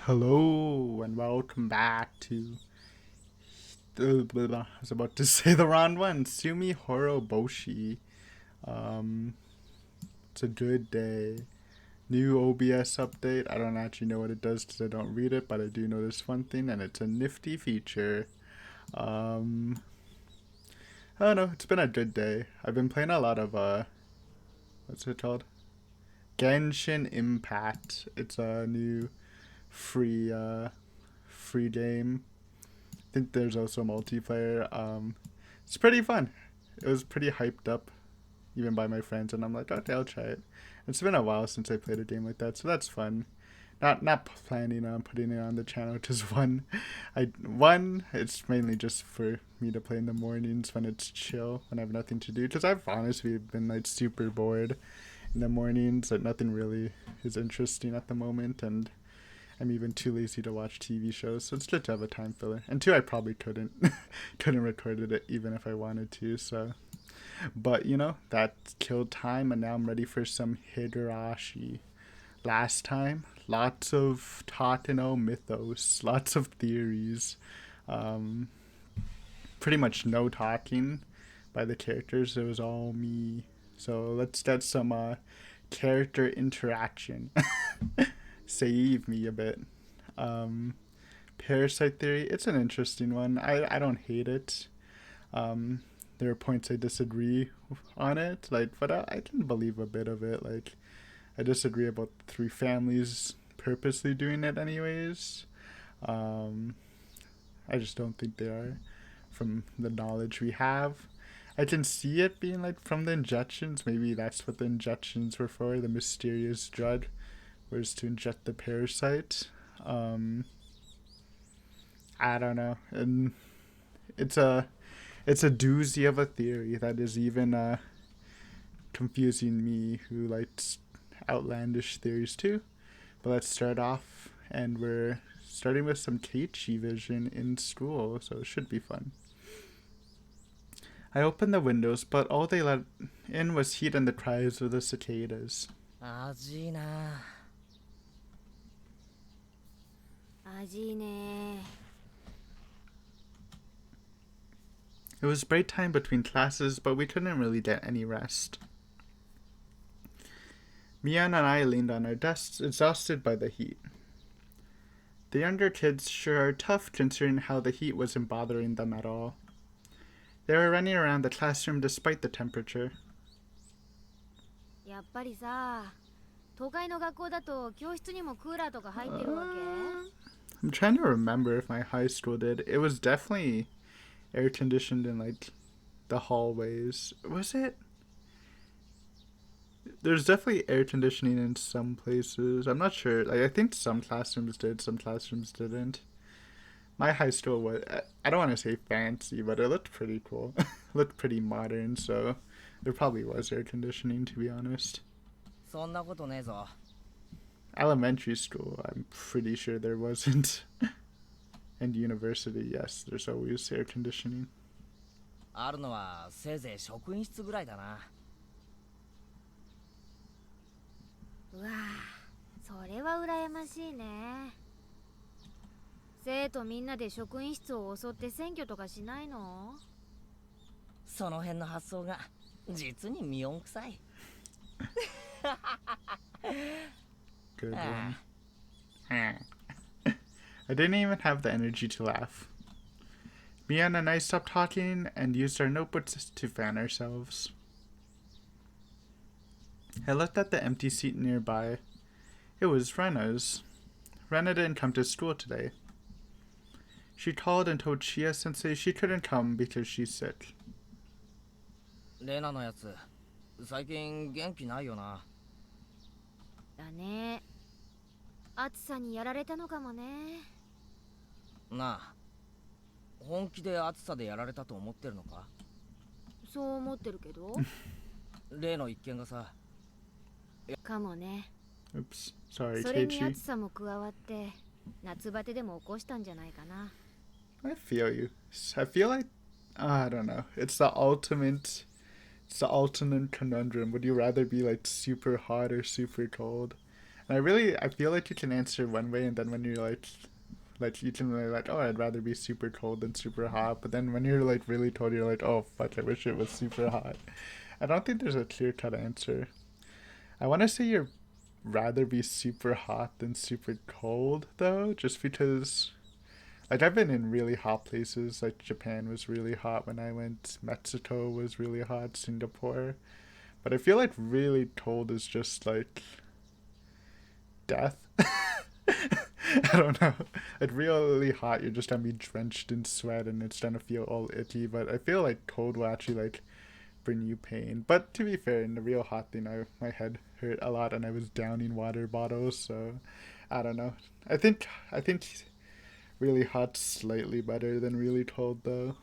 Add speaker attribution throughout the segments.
Speaker 1: Hello and welcome back to I was about to say the wrong one. Tsumihoroboshi. Um, it's a good day. New OBS update. I don't actually know what it does because I don't read it, but I do know this one thing, and it's a nifty feature. Um, I don't know. It's been a good day. I've been playing a lot of what's it called? Genshin Impact. It's a new free game. I think there's also multiplayer. It's pretty fun. It was pretty hyped up, even by my friends, and I'm like, okay, I'll try it. It's been a while since I played a game like that, so that's fun. Not planning on putting it on the channel. Just one. It's mainly just for me to play in the mornings when it's chill, when I have nothing to do. Because I've honestly been like super bored in the mornings. That nothing really is interesting at the moment, and I'm even too lazy to watch TV shows, so it's good to have a time filler. And two, I probably couldn't record it even if I wanted to. So, but that killed time, and now I'm ready for some Higurashi. Last time, lots of Tateno mythos, lots of theories, um, pretty much no talking by the characters. It was all me. So let's get some character interaction. Save me a bit. Um, Parasite theory, it's an interesting one. I don't hate it. There are points I disagree on it, but I can believe a bit of it. Like, I disagree about the three families purposely doing it anyways. Um, I just don't think they are, from the knowledge we have. I can see it being like from the injections. Maybe that's what the injections were for, the mysterious drug was to inject the parasite. I don't know, and it's a doozy of a theory that is even confusing me, who likes outlandish theories too. But let's start off, and we're starting with some Keiichi vision in school, so it should be fun. I opened the windows, but all they let in was heat and the cries of the cicadas.
Speaker 2: 味いな味いいね
Speaker 1: It was break time between classes, but we couldn't really get any rest. Mian and I leaned on our desks, exhausted by the heat. The younger kids sure are tough considering how the heat wasn't bothering them at all. They were running around the classroom despite the temperature.
Speaker 2: やっぱりさ都会の学校だと教室にもクーラーとか入ってるわけ
Speaker 1: I'm trying to remember if my high school did. It was definitely air conditioned in like the hallways. Was it? There's definitely air conditioning in some places. I'm not sure. Like, I think some classrooms did, some classrooms didn't. My high school was, I don't want to say fancy, but it looked pretty cool. Looked pretty modern, so there probably was air conditioning, to be honest.
Speaker 2: そんなことねえぞ
Speaker 1: Elementary school, I'm pretty sure there wasn't. And university, yes, there's always air conditioning.
Speaker 2: あるのはせいぜい職員室ぐらいだなうわそれは羨ましいね生徒みんなで職員室を襲って占拠とかしないのその辺の発想が実に妙音臭い
Speaker 1: Good one. I didn't even have the energy to laugh. Mian and I stopped talking and used our notebooks to fan ourselves. I looked at the empty seat nearby. It was Rena's. Rena didn't come to school today. She called and told Chia-sensei she couldn't come because she's sick.
Speaker 2: レナのやつ最近元気ないよなだね暑さにやられたのかもねなあ本気で暑さでやられたと思ってるのかそう思ってるけど例の一件がさかもね
Speaker 1: Oops, sorry,
Speaker 2: それに
Speaker 1: Keiichi.
Speaker 2: 暑さも加わって夏バテでも起こしたんじゃないかな
Speaker 1: I feel you. I feel like, I don't know. It's the ultimate conundrum. Would you rather be like super hot or super cold? And I feel like you can answer one way, and then when you're like you can be like, oh, I'd rather be super cold than super hot. But then when you're like really cold, you're like, oh fuck, I wish it was super hot. I don't think there's a clear cut answer. I want to say you'd rather be super hot than super cold though, just because like I've been in really hot places. Like Japan was really hot when I went. Mexico was really hot. Singapore. But I feel like really cold is just like death. I don't know. Like really hot, you're just gonna be drenched in sweat and it's gonna feel all icky. But I feel like cold will actually like bring you pain. But to be fair, in the real hot thing, my head hurt a lot and I was downing water bottles. So I don't know. I think really hot's slightly better than really cold though.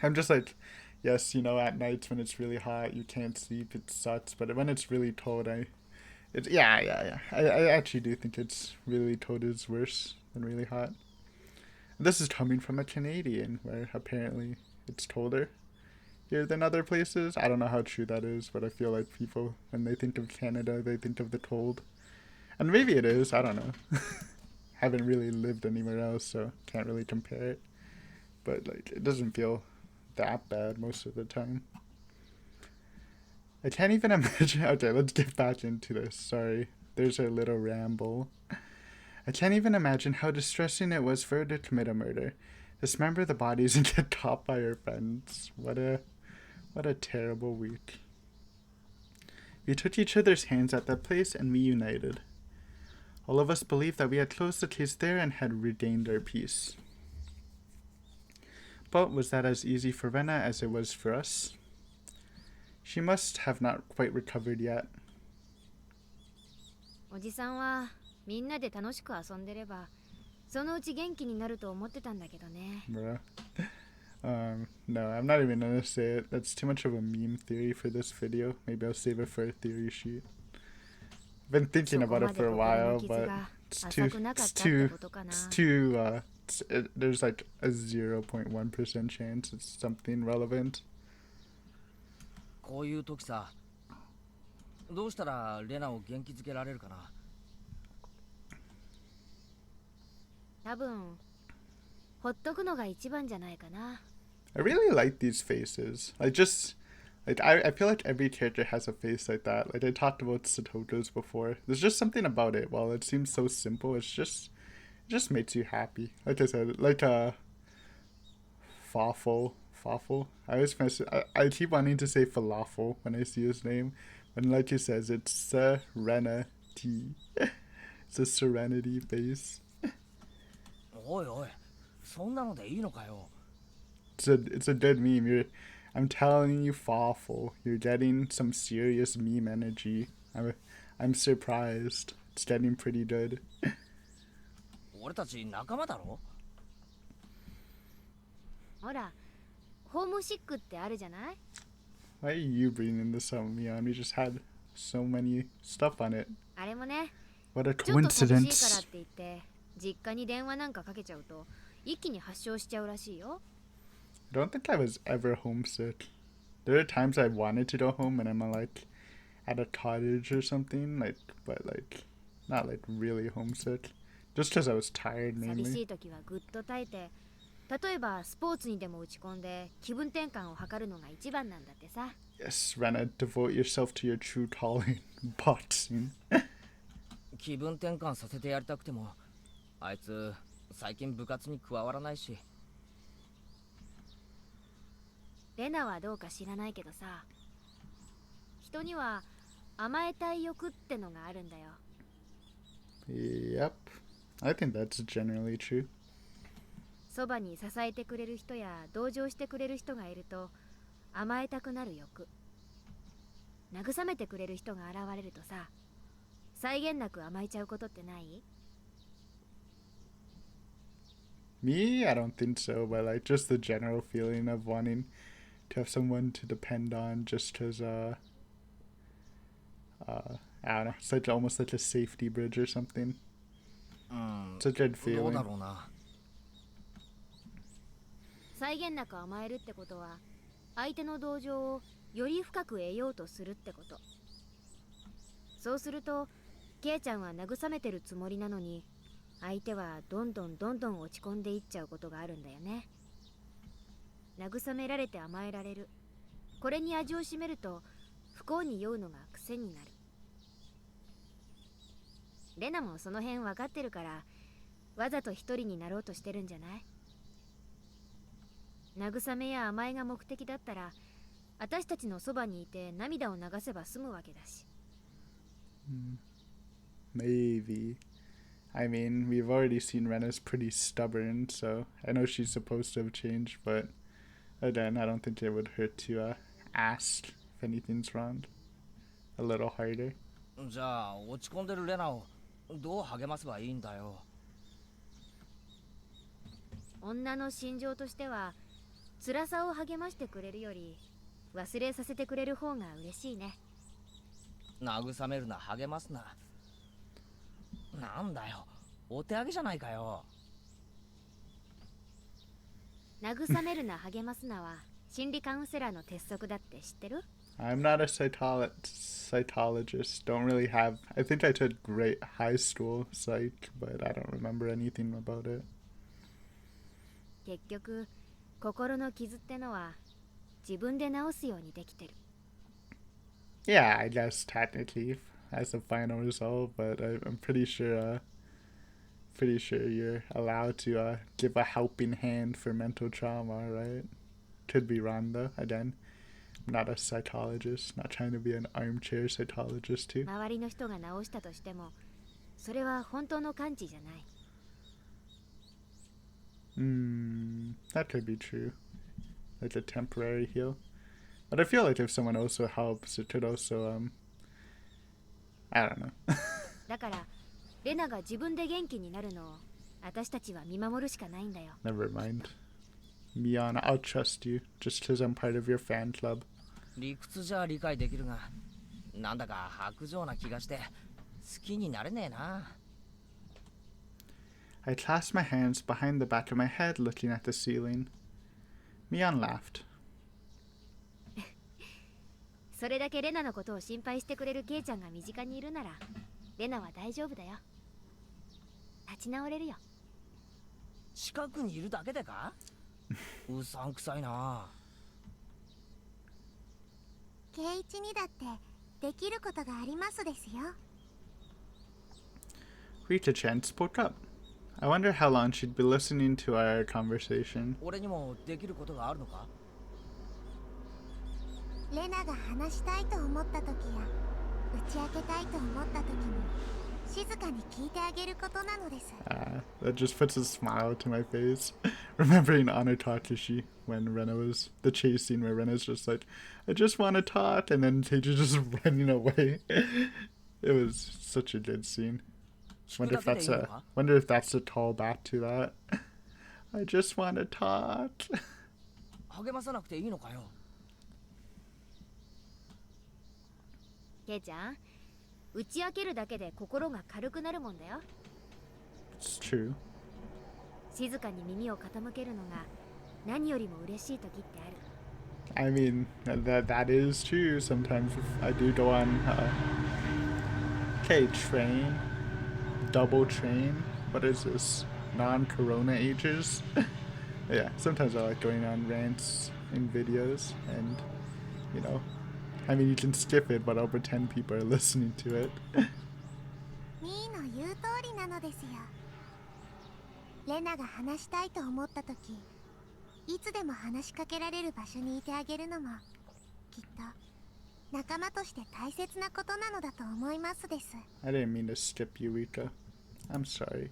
Speaker 1: I'm just like, yes, at nights when it's really hot, you can't sleep, it sucks. But when it's really cold, yeah. I actually do think it's really cold is worse than really hot. And this is coming from a Canadian, where apparently it's colder here than other places. I don't know how true that is, but I feel like people, when they think of Canada, they think of the cold. And maybe it is, I don't know. Haven't really lived anywhere else, so can't really compare it. But like, it doesn't feel that bad most of the time. I can't even imagine. Okay, let's get back into this. Sorry, there's a little ramble. I can't even imagine how distressing it was for her to commit a murder, dismember the bodies and get caught by her friends. What a terrible week. We took each other's hands at that place and we united. All of us believed that we had closed the case there and had regained our peace. But was that as easy for Rena as it was for us? She must have not quite recovered yet.
Speaker 2: おじさんはみんなで楽しく遊んでればそのうち元気になると思ってたんだけどね。
Speaker 1: Bruh. No, I'm not even gonna say it. That's too much of a meme theory for this video. Maybe I'll save it for a theory sheet. I've been thinking about it for a while, but there's like a 0.1% chance it's something relevant.
Speaker 2: こういう時さ、どうしたらレナを元気づけられるかな。多分、ほっとくのが一番じゃないかな。
Speaker 1: I really like these faces. I feel like every character has a face like that. Like I talked about Satoko's before. There's just something about it. While it seems so simple, it just makes you happy. Like I said, like a Fawful. I keep wanting to say falafel when I see his name. And like he says, it's Serenity. It's a serenity face.
Speaker 2: おいおい、そんなのでいいのかよ。
Speaker 1: It's a good meme. I'm telling you, Fawful, you're getting some serious meme energy. I'm surprised. It's getting pretty good.
Speaker 2: 俺たち仲間だろ。ほら、ホームシックってあるじゃない？
Speaker 1: Why are you bringing this up, Mion? We just had so many stuff on it.
Speaker 2: あれもね。
Speaker 1: What a
Speaker 2: ちょっと寂しいからっ
Speaker 1: coincidence.
Speaker 2: て言って実家に電話なんかかけちゃうと一気に発症しちゃうらしいよ。
Speaker 1: I don't think I was ever homesick. There are times I wanted to go home when I'm like at a cottage or something, but not like really homesick. Just because I was tired
Speaker 2: 寂し
Speaker 1: mainly.
Speaker 2: い時はぐっと耐えて、例えばスポーツにでも打ち込んで気分転換を図るのが一番なんだってさ。
Speaker 1: Yes, Rena, devote yourself to your true calling, boxing.
Speaker 2: 気分転換させてやりたくても、あいつ最近部活に加わらないし。レナはどうか知らないけどさ、人には甘えたい欲ってのがあるんだよ。
Speaker 1: Yep, I think that's generally true.
Speaker 2: そばに支えてくれる人や同情してくれる人がいると甘えたくなる欲、慰めてくれる人が現れるとさ、際限なく甘えちゃうことってない？
Speaker 1: Me, I don't think so, but like just the general feeling of wanting to have someone to depend on just because, I don't know, it's like almost like a safety bridge or something. It's a good
Speaker 2: どうだ
Speaker 1: feeling.
Speaker 2: ろうな。際限なく甘えるってことは相手の同情をより深く得ようとするってこと。そうすると
Speaker 3: ケイちゃんは慰めてるつもりなのに、相手はどんどん落ち込んでいっちゃうことがあるんだよね。慰められて甘えられる、これに味を占めると不幸に酔うのが癖になる。レナもその辺分かってるから、わざと一人になろうとしてるんじゃない？慰めや甘えが目的だったら、私たちのそばにいて涙を流せば済むわけだし。
Speaker 1: Maybe. I mean, we've already seen Rena's pretty stubborn, so I know she's supposed to have changed, but again, I don't think it would hurt to ask if anything's wrong. A little harder.
Speaker 2: じゃあ落ち込んでるレナをどう励ませばいいんだよ。
Speaker 3: 女の心情としては、辛さを励ましてくれるより忘れさせてくれる方が嬉しいね。
Speaker 2: 慰めるな、励ますな。なんだよ、お手上げじゃないかよ。
Speaker 3: 慰めるな励ますなは心理カウンセラーの鉄則だって知ってる？
Speaker 1: I'm not a cytologist. Don't really have. I think I took great high school psych, but I don't remember anything about it.
Speaker 3: 結局心の傷ってのは自分で治すようにできてる。
Speaker 1: Yeah, I guess technically as a final result, but I'm pretty sure you're allowed to give a helping hand for mental trauma, right? Could be wrong though. Again, I'm not a psychologist. Not trying to be an armchair psychologist too.
Speaker 3: 周りの人が治したとしても、それは本当の完治じゃない。
Speaker 1: That could be true. Like a temporary heal. But I feel like if someone also helps, it could also, I don't know.
Speaker 3: だから、レナが自分で元気になるのを私たちは見守るしかないんだよ。
Speaker 1: Never mind. Miana, I'll trust you, just because I'm part of your fan club.
Speaker 2: 理屈じゃ理解できるが、なんだか薄情な気がして好きになれねえな。
Speaker 1: I clasped my hands behind the back of my head, looking at the ceiling. Mian laughed.
Speaker 3: それだけレナのことを心配してくれるケイちゃんが身近にいるなら、レナは大丈夫だよ。立ち直れるよ。
Speaker 2: 近くにいるだけでか？うさんくさいな。
Speaker 4: ケイイチにだってできることがありますですよ。
Speaker 1: Rita-chan spoke up. I wonder how long she'd be listening to our conversation.
Speaker 2: 俺にもできることがあるのか？
Speaker 4: レナが話したいと思った時や打ち明けたいと思った時に静かに聞いてあげることなのです。
Speaker 1: That just puts a smile to my face. Remembering Honor Takashi when Rena was the chase scene where Rena's just like, I just want to talk, and then Teiji just running away. It was such a good scene. Wonder if that's a callback to that. I just want to talk.
Speaker 2: 励まさなくていいのかよ。
Speaker 3: ケイちゃん、打ち明けるだけで心が軽くなるもんだよ。
Speaker 1: It's true.
Speaker 3: 静かに耳を傾けるのが何よりも嬉しい時ってある。
Speaker 1: I mean, that is true. Sometimes I do go on train, double train. What is this? Non-corona ages? Yeah, sometimes I like going on rants in videos and, you know, I mean, you can skip it, but over 10 people are listening to it.
Speaker 4: ミーの言う通りなのですよ。レナが話したいと思った時、いつでも話しかけられる場所にいてあげるのもきっと仲間として大切なことなのだと思いますです。
Speaker 1: I didn't mean to skip you, Rika. I'm sorry.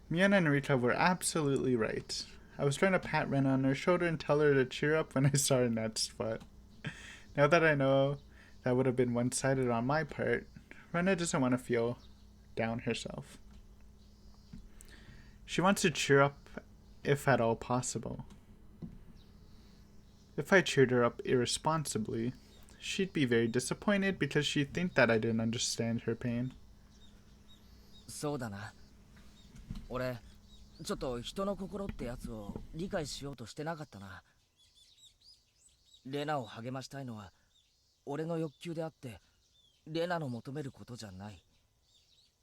Speaker 1: Miana and Rika were absolutely right. I was trying to pat Rena on her shoulder and tell her to cheer up when I saw her next, but now that I know that would have been one-sided on my part, Rena doesn't want to feel down herself. She wants to cheer up if at all possible. If I cheered her up irresponsibly, she'd be very disappointed because she'd think that I didn't understand her pain.
Speaker 2: そうだな。俺、ちょっと人の心ってやつを理解しようとしてなかったな。レナを励ましたいのは俺の欲求であって、レナの求めることじゃない。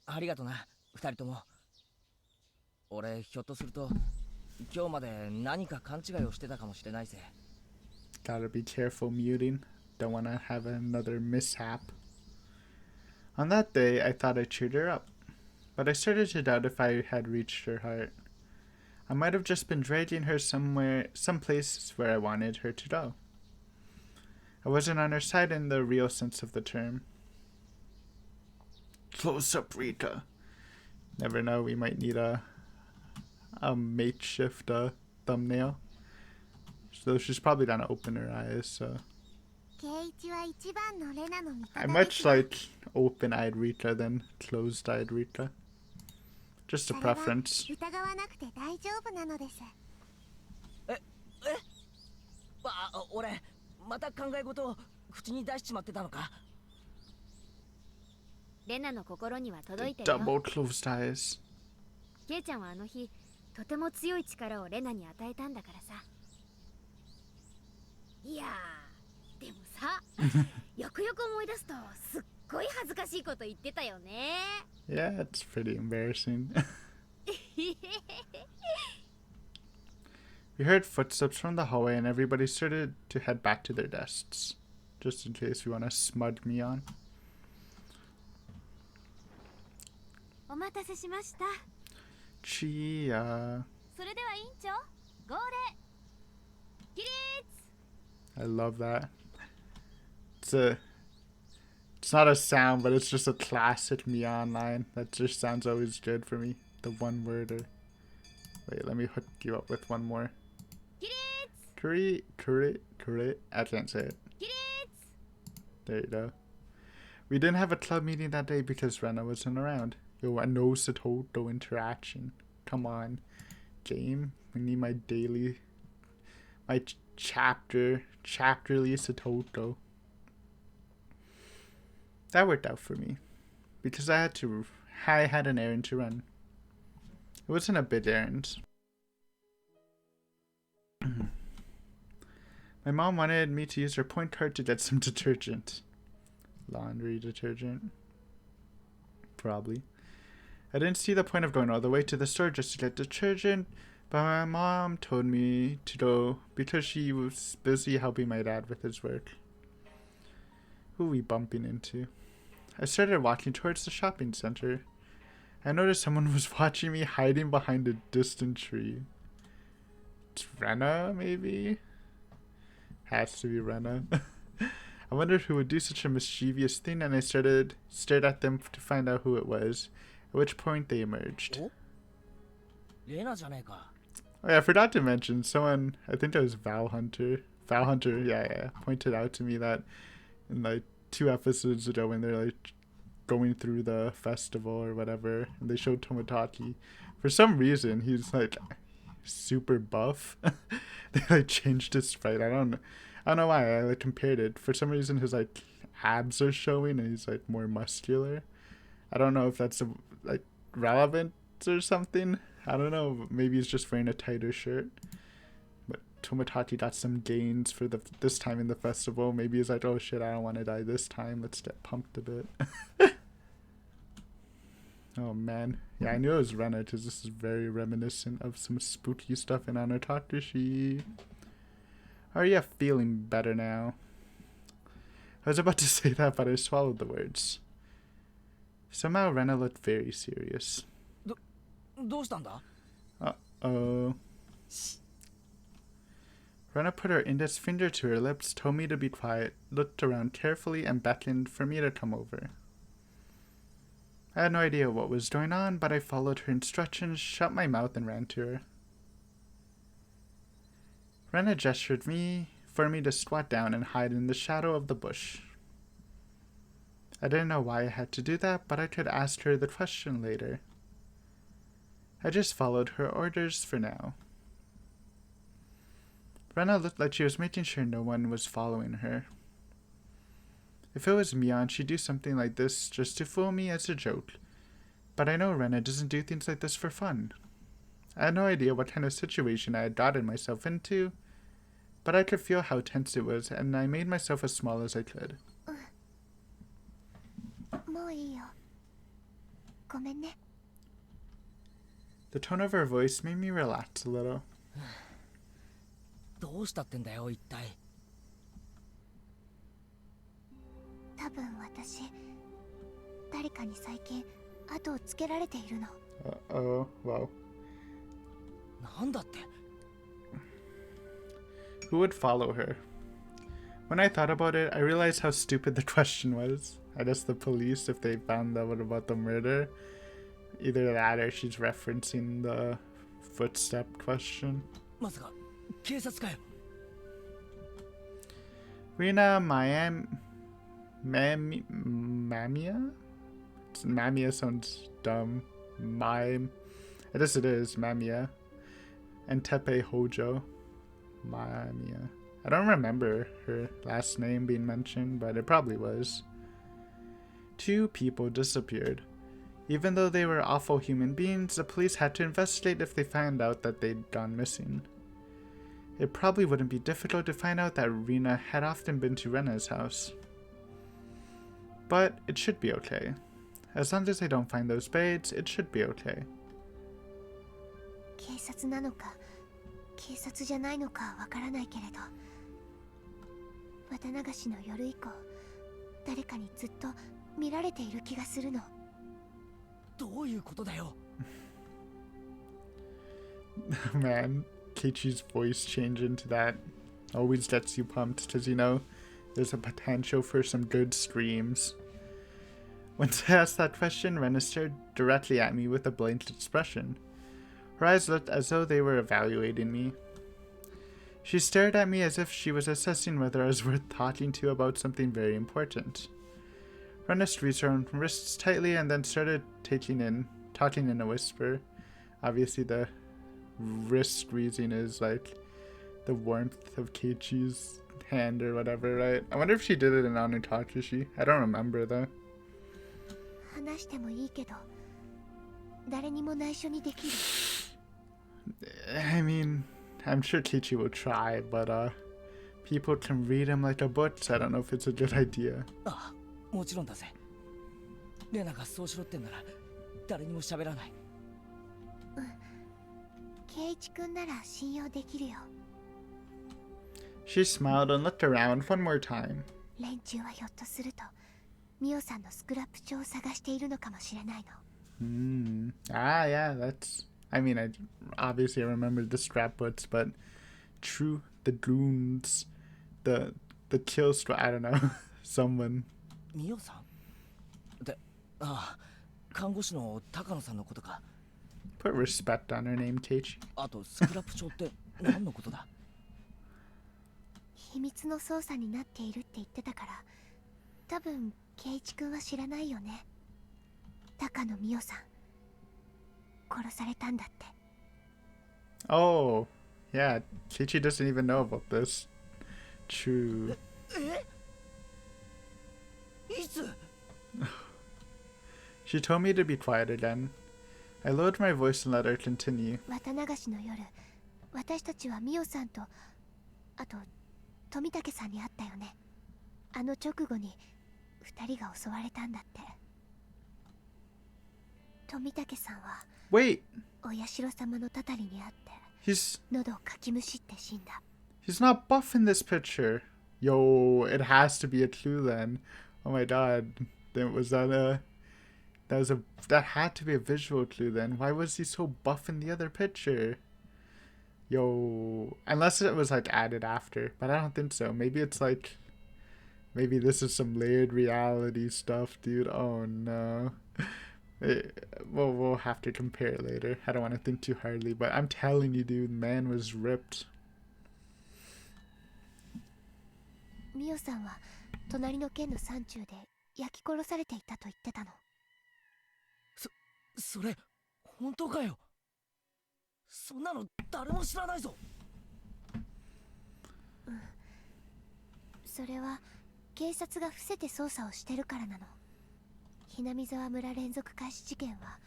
Speaker 2: ありがとな、二人とも。俺、ひょっとすると、今日まで何か勘違いをしてたかもしれないぜ。
Speaker 1: Gotta be careful muting. Don't wanna have another mishap. On that day, I thought I cheered her up, but I started to doubt if I had reached her heart. I might have just been dragging her someplace where I wanted her to go. I wasn't on her side in the real sense of the term. Close up, Rita. Never know, we might need a makeshift thumbnail. So she's probably gonna open her eyes, so. I much like open-eyed Rita than closed-eyed Rita. Just a preference.
Speaker 2: 俺、また考え事を口に出しちまってたのか。
Speaker 3: レナの心には届いてるよ。
Speaker 1: Double closed eyes.
Speaker 3: ケイちゃんはあの日とても強い力をレナに与えたんだからさ。いやー、でもさ、よくよく思い出すとすっごい恥ずかしいこと言ってたよね。
Speaker 1: Yeah, it's pretty embarrassing. We heard footsteps from the hallway and everybody started to head back to their desks, just in case you want to smug me on.
Speaker 3: お待たせしました。
Speaker 1: Chia.
Speaker 3: それでは委員長、号令。起立。
Speaker 1: I love that. It's not a sound, but it's just a classic Mion line. That just sounds always good for me. The one worder. Wait, let me hook you up with one more. Kuri. I can't say it. There you go. We didn't have a club meeting that day because Rena wasn't around. Yo, a no Satoto interaction. Come on, game. We need my daily, my chapterly Satoto. That worked out for me because I had an errand to run. It wasn't a big errand. My mom wanted me to use her point card to get some detergent. Laundry detergent. Probably. I didn't see the point of going all the way to the store just to get detergent, but my mom told me to go because she was busy helping my dad with his work. Who are we bumping into? I started walking towards the shopping center. I noticed someone was watching me hiding behind a distant tree. It's Rena, maybe? Has to be Rena. I wondered who would do such a mischievous thing, and I stared at them to find out who it was, at which point they emerged. Oh yeah, I forgot to mention, someone, I think it was Val Hunter, yeah, pointed out to me that in like 2 episodes ago when they're like going through the festival or whatever, and they showed Tomodachi. For some reason, he's like super buff. They like changed his sprite. I don't know why. I like compared it. For some reason, his like abs are showing and he's like more muscular. I don't know if that's like relevant or something. I don't know. Maybe he's just wearing a tighter shirt. But Tomodachi got some gains for this time in the festival. Maybe he's like, oh shit, I don't want to die this time. Let's get pumped a bit. Oh man. Yeah, I knew it was Rena because this is very reminiscent of some spooky stuff in Anotakashi. Are you feeling better now? I was about to say that, but I swallowed the words. Somehow Rena looked very serious. Uh-oh. Rena put her index finger to her lips, told me to be quiet, looked around carefully, and beckoned for me to come over. I had no idea what was going on, but I followed her instructions, shut my mouth, and ran to her. Rena gestured for me to squat down and hide in the shadow of the bush. I didn't know why I had to do that, but I could ask her the question later. I just followed her orders for now. Rena looked like she was making sure no one was following her. If it was Mion, she'd do something like this just to fool me as a joke. But I know Rena doesn't do things like this for fun. I had no idea what kind of situation I had gotten myself into, but I could feel how tense it was, and I made myself as small as I could.
Speaker 4: ごめんね。
Speaker 1: The tone of her voice made me relax a little.
Speaker 2: どうしたってんだよ一体。
Speaker 4: 多分私誰かに最近後をつけられているの。
Speaker 1: Uh-oh, wow.
Speaker 2: なんだって。
Speaker 1: Who would follow her? When I thought about it, I realized how stupid the question was. I guess the police, if they found out about the murder. Either that or she's referencing the footstep question.
Speaker 2: まさか警察かよ。
Speaker 1: Rina Mamia? Mamia sounds dumb. I guess it is Mamia. And Tepe Hojo. Mamia. I don't remember her last name being mentioned, but it probably was. 2 people disappeared. Even though they were awful human beings, the police had to investigate if they found out that they'd gone missing. It probably wouldn't be difficult to find out that Rina had often been to Rena's house. But it should be okay. As long as they don't find those spades, it should be okay.
Speaker 4: 警察なのか警察じゃないのかわからないけれど、綿流しの夜以降誰かにずっと見られている気がするの。
Speaker 2: どういうことだよ。
Speaker 1: Man, Keiichi's voice change into that always gets you pumped because, you know, there's a potential for some good streams. Once I asked that question, Rena stared directly at me with a blank expression. Her eyes looked as though they were evaluating me. She stared at me as if she was assessing whether I was worth talking to about something very important. Rena squeezed her wrists tightly and then started talking in a whisper. Obviously the wrist squeezing is like the warmth of Keiichi's hand or whatever, right? I wonder if she did it in Onutakushi. I don't remember though.
Speaker 4: 話してもいいけど、誰にも内緒にできる。
Speaker 1: I mean, I'm sure Keiichi will try, but people can read him like a book, so I don't know if it's a good idea.
Speaker 2: ああ、もちろんだぜ。レナがそうしろってんなら誰にも喋らない。
Speaker 4: うん。圭一くんなら信用できるよ。
Speaker 1: She smiled and looked around one more time.
Speaker 4: 連中はひょっとするとミオさんのスクラップ帳を探しているのかもしれないの。
Speaker 1: Ah, yeah, that's... I mean, obviously I remember the scrapbooks, but true, the goons, the kill I don't know, someone.
Speaker 2: ミオさんで、ああ、看護師の高野さんのことか。
Speaker 1: Put respect on her name, Keiichi.
Speaker 2: あとスクラップ帳って何のことだ。
Speaker 4: 秘密の捜査になっているって言ってたから、多分圭一くんは知らないよね。高野美代さん殺されたんだって。
Speaker 1: Oh, yeah, Keiichi doesn't even know about this. True.
Speaker 2: いつ？
Speaker 1: She told me to be quiet again. I lowered my voice and let her continue.
Speaker 4: 綿流しの夜、私たちは美代さんと、あと富武さんに会ったよね。あの直後に二人が襲われたんだって。富武さんは
Speaker 1: Wait,
Speaker 4: お社様のたたりにあって
Speaker 1: he's
Speaker 4: 喉をかきむしって死んだ。
Speaker 1: he's not buff in this picture. Yo, it has to be a clue then. Oh my god. Then was that that had to be a visual clue then. Why was he so buff in the other picture? Yo, unless it was like added after, but I don't think so. Maybe it's like, maybe this is some layered reality stuff, dude. Oh no. We'll have to compare later. I don't want to think too hardly, but I'm telling you, dude, man was ripped.
Speaker 4: 美代さんは隣の県の山中で焼き殺されていたと言ってたの。
Speaker 2: それ本当かよ。そんなの誰も知らないぞ。
Speaker 4: うん。それは警察が伏せて捜査をしてるからなの。ひなみ沢村連続開始事件は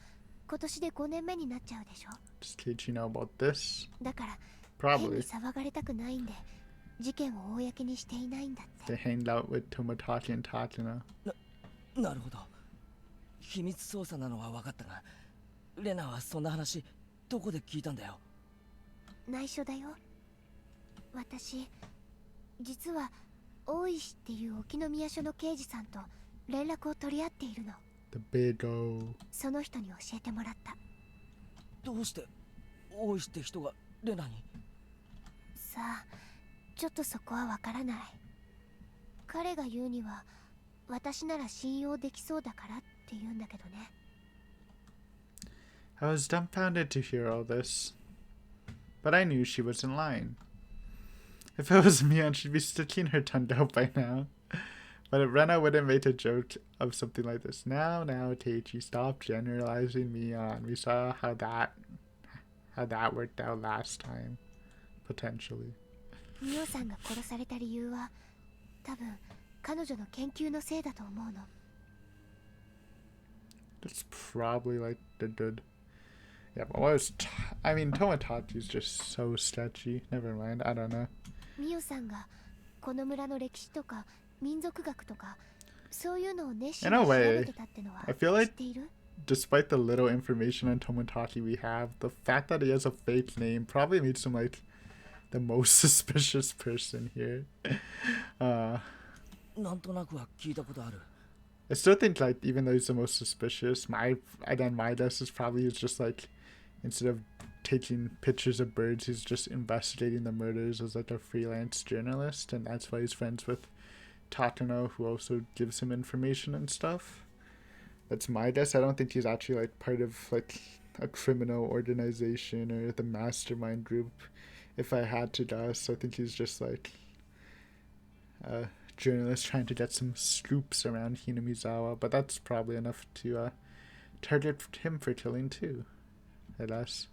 Speaker 4: 今年で5年目になっちゃうでしょ。
Speaker 1: Does Keiichi know about this?
Speaker 4: だから変
Speaker 1: Probably.
Speaker 4: に騒がれたくないんで事件を公にしていないんだって。
Speaker 1: They hanged out with Tomotachi and Takina.
Speaker 2: なるほど。秘密捜査なのは分かったが、レナはそんな話どこで聞いたんだよ。
Speaker 3: 内緒だよ。私実は大石っていう沖宮署の刑事さんと連絡を取り合っているの。
Speaker 1: The big O.
Speaker 3: その人に教えてもらった。
Speaker 2: どうして大石って人がレナに？
Speaker 3: さあ、ちょっとそこはわからない。彼が言うには私なら信用できそうだからって言うんだけどね。
Speaker 1: I was dumbfounded to hear all this, but I knew she wasn't lying. If it was Mion, she'd be sticking her tongue out by now. But Rena wouldn't make a joke of something like this. Now, Teichi, stop generalizing Mion. We saw how that worked out last time, potentially.
Speaker 3: ミオさんが殺された理由は多分彼女の研究のせいだと思うの。
Speaker 1: That's probably like the good. Yeah, but what was I mean, Tomotachi's just so sketchy. Never mind, I don't know.
Speaker 3: ミオさんがこの村の歴史とか民族学とかそういうのを熱心に調べてたってのは
Speaker 1: I feel
Speaker 3: 知っ
Speaker 1: like
Speaker 3: ている？
Speaker 1: despite the little information on Tomotachi we have, the fact that he has a fake name probably makes him like the most suspicious person here.
Speaker 2: なんとなくは聞いたことある。
Speaker 1: I still think like even though he's the most suspicious, my guess is probably he's just like instead of taking pictures of birds, he's just investigating the murders as like a freelance journalist, and that's why he's friends with Tatano, who also gives him information and stuff. That's my guess. I don't think he's actually like part of like a criminal organization or the mastermind group. If I had to guess, I think he's just like a journalist trying to get some scoops around Hinamizawa, but that's probably enough to target him for killing too, I guess.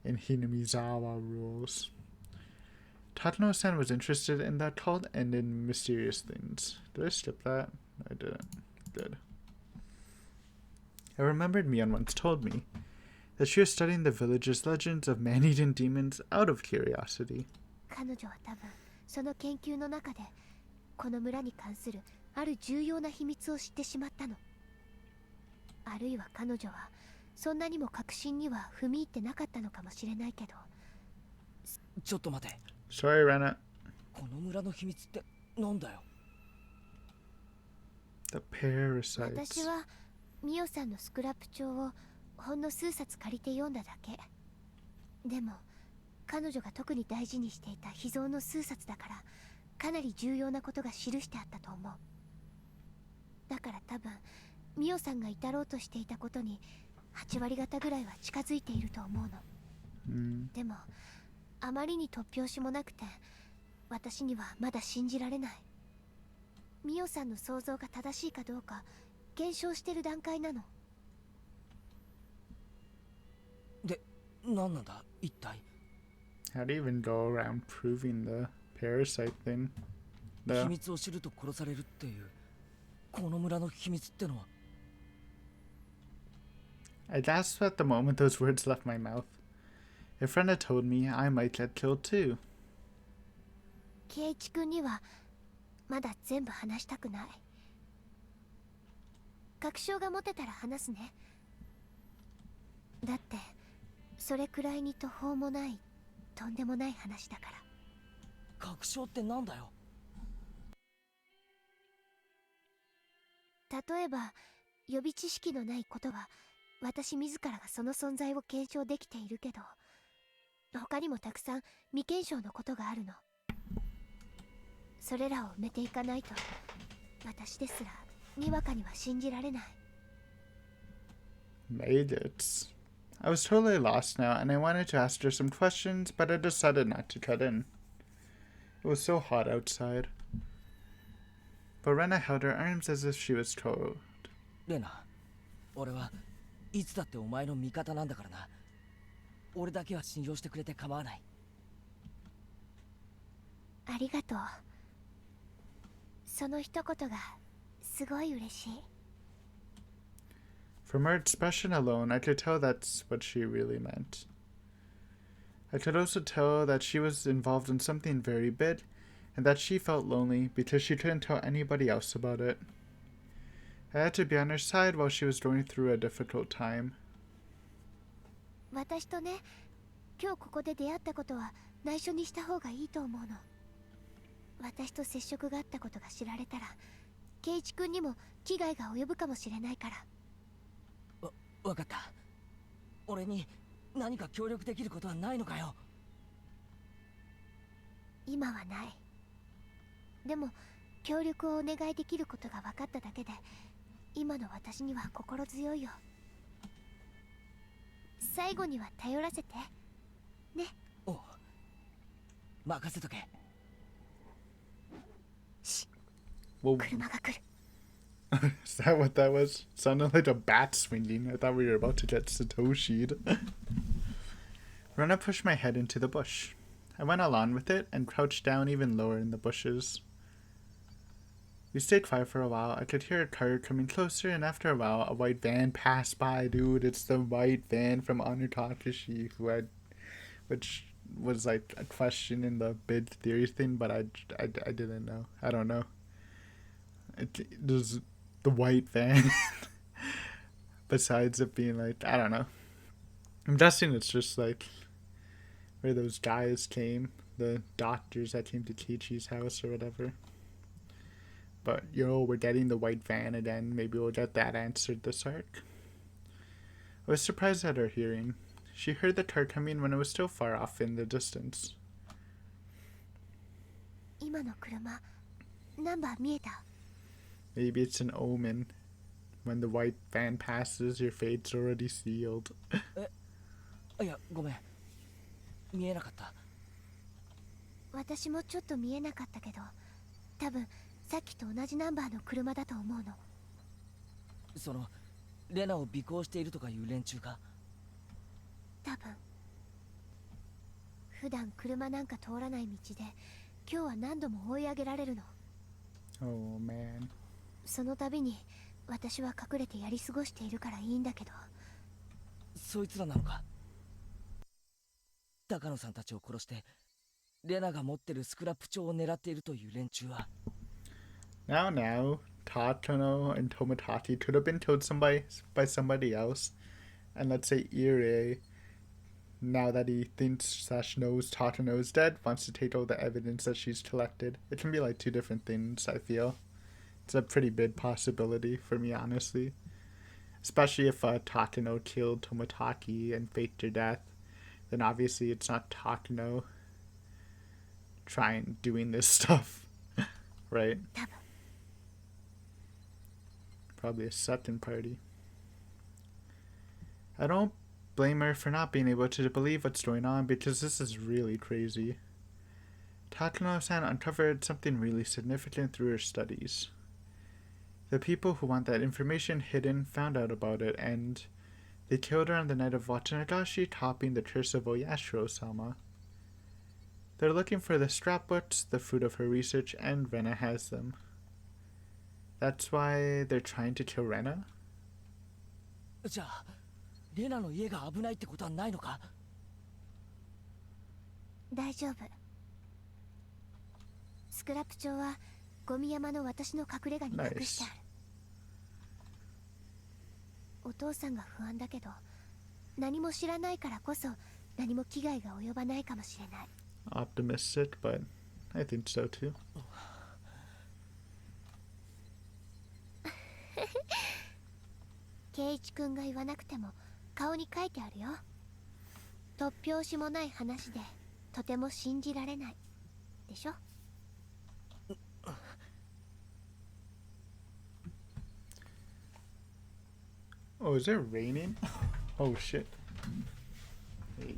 Speaker 1: In Hinamizawa rules. Tatano-san was interested in that cult and in mysterious things. Did I skip that? I didn't. Good. I remembered Mion once told me that she was studying the village's legends of man-eaten demons out of curiosity.
Speaker 3: 彼女は多分その研究の中でこの村に関するある重要な秘密を知ってしまったの。あるいは彼女はそんなにも確信には踏み入ってなかったのかもしれないけど。
Speaker 2: ちょっと待て。
Speaker 1: Sorry, Rena.
Speaker 2: この村の秘密ってなんだよ。
Speaker 1: The parasites.
Speaker 3: 私はミオさんのスクラップ帳をほんの数冊借りて読んだだけ。でも彼女が特に大事にしていた秘蔵の数冊だからかなり重要なことが記してあったと思う。だから多分ミオさんが至ろうとしていたことに8割方ぐらいは近づいていると思うの。でもあまりに突拍子もなくて私にはまだ信じられない。ミオさんの想像が正しいかどうか検証してる段階なの。
Speaker 2: で、何なんだ一体。
Speaker 1: How do you even go around proving the parasite thing?
Speaker 2: 秘密を知ると殺されるっていうこの村の秘密ってのは。
Speaker 1: I gasped at the moment those words left my mouth. If Rena told me, I might get killed too.
Speaker 3: 圭一君にはまだ全部話したくない。確証が持てたら話すね。だってそれくらいに途方もないとんでもない話だから。
Speaker 2: 確証ってなんだよ。
Speaker 3: 例えば予備知識のないことは私自らがその存在を検証できているけど、他にもたくさん未検証のことがあるの。それらを埋めていかないと私ですらにわかには信じられない。
Speaker 1: Made it. I was totally lost now, and I wanted to ask her some questions, but I decided not to cut in. It was so hot outside. But Rena held her arms as if she was cold.
Speaker 2: レナ、俺はいつだってお前の味方なんだからな。俺だけは信用してくれて構わない。
Speaker 3: ありがとう。その一言がすごい嬉しい。
Speaker 1: From her expression alone, I could tell that's what she really meant. I could also tell that she was involved in something very big, and that she felt lonely because she couldn't tell anybody else about it. I had to be on her side while she was going through a difficult time.
Speaker 4: 私とね、今日ここで出会ったことは内緒にした方がいいと思うの。私と接触があったことが知られたら、圭一君にも危害が及ぶかもしれないから。
Speaker 2: わかった。俺に何か協力できることはないのかよ。
Speaker 4: 今はない。でも協力をお願いできることが分かっただけで、今の私には心強いよ。最後には頼らせてね。
Speaker 2: おう、任せとけ。
Speaker 1: Well,
Speaker 4: 車が来る。
Speaker 1: is that what that was? Sounded like a bat swinging. I thought we were about to get Satoshi'd. Rena pushed my head into the bush. I went along with it and crouched down even lower in the bushes. We stayed quiet for a while. I could hear a car coming closer, and after a while, a white van passed by. Dude, it's the white van from Anutakashi, which was like a question in the bid theory thing, but I didn't know. I don't know. There's the white van. Besides it being like, I don't know. I'm guessing it's just like where those guys came, the doctors that came to Kichi's house or whatever. But, we're getting the white van again. Maybe we'll get that answered this arc. I was surprised at her hearing. She heard the car coming when it was still far off in the distance.
Speaker 4: 今の車、ナンバー見えた？
Speaker 1: Maybe it's an omen. When the white van passes, your fate's already sealed.
Speaker 2: いや、ごめん。見えなかった。
Speaker 4: 私もちょっと見えなかったけど、多分さっきと同じナンバーの車だと思うの。
Speaker 2: そのレナを尾行しているとかいう連中か？
Speaker 4: 多分。普段車なんか通らない道で、今日は何度も追い上げられるの。
Speaker 1: Oh man.
Speaker 4: その度に私は隠れてやり過ごしているからいいんだけど。
Speaker 2: そいつらなのか？高野さんたちを殺してレナが持ってるスクラップ帳を狙っているという連中は。
Speaker 1: Now, Tatono and Tomotachi could have been killed by somebody else. And let's say Irie, now that he thinks / knows Tatono is dead, wants to take all the evidence that she's collected. It can be like two different things, I feel. It's a pretty big possibility for me, honestly. Especially if Tatono killed Tomotachi and faked her death. Then obviously it's not Tatono doing this stuff, right? Probably a second party. I don't blame her for not being able to believe what's going on, because this is really crazy. Takano-san uncovered something really significant through her studies. The people who want that information hidden found out about it, and they killed her on the night of Watsunagashi, topping the curse of Oyashiro-sama. They're looking for the scrapbooks, the fruit of her research, and Rena has them. That's why they're trying to kill Rena?
Speaker 2: じゃあ、レナの家が危ないってことはないのか？
Speaker 4: 大丈夫。スクラップ帳はゴミ山の私の隠れ家に隠してある。お父さんが不安だけど、何も知らないからこそ何も危害が及ばないかもしれない。
Speaker 1: Optimistic, but I think so too.
Speaker 4: 圭一君が言わなくても顔に書いてあるよ。突拍子もない話でとても信じられないでしょ。
Speaker 1: Oh, is it raining? Oh shit. Hey.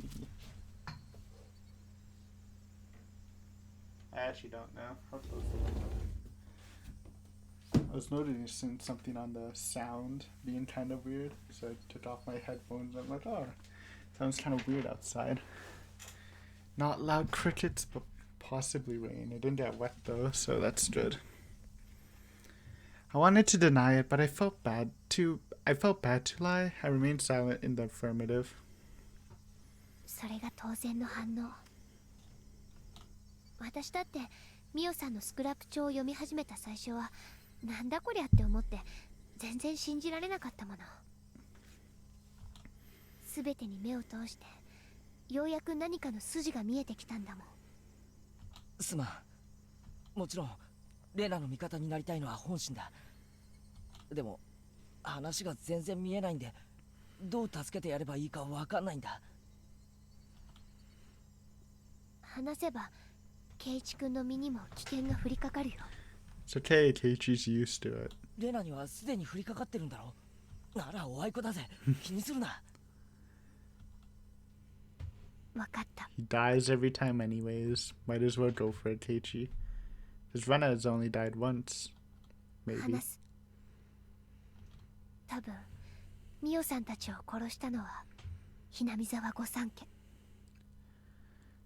Speaker 1: I actually don't know. How close is it? I was noticing something on the sound being kind of weird, so I took off my headphones. I'm like, oh, sounds kind of weird outside. Not loud crickets, but possibly rain. It didn't get wet though, so that's good. I wanted to deny it, but I felt bad to lie. I remained silent in the affirmative.
Speaker 4: それが当然の反応。私だってミオさんのスクラップ帳を読み始めた最初はなんだこりゃって思って
Speaker 3: 全然信じられなかったもの。全てに目を通してようやく何かの筋が見えてきたんだもん。
Speaker 2: すまん。もちろんレナの味方になりたいのは本心だ。でも話が全然見えないんで、どう助けてやればいいかわかんないんだ。
Speaker 3: 話せばケイチ君の身にも危険が降りかかるよ。
Speaker 1: It's okay, Keiichi's used to it.
Speaker 2: レナにはすでに降りかかってるんだろ。ならおあいこだぜ。気にするな。
Speaker 3: わかった。
Speaker 1: He dies every time anyways. Might as well go for it, Keiichi. Because Rena has only died once. Maybe.
Speaker 3: 話す。多分ミオさんたちを殺したのはひなみ沢御三家。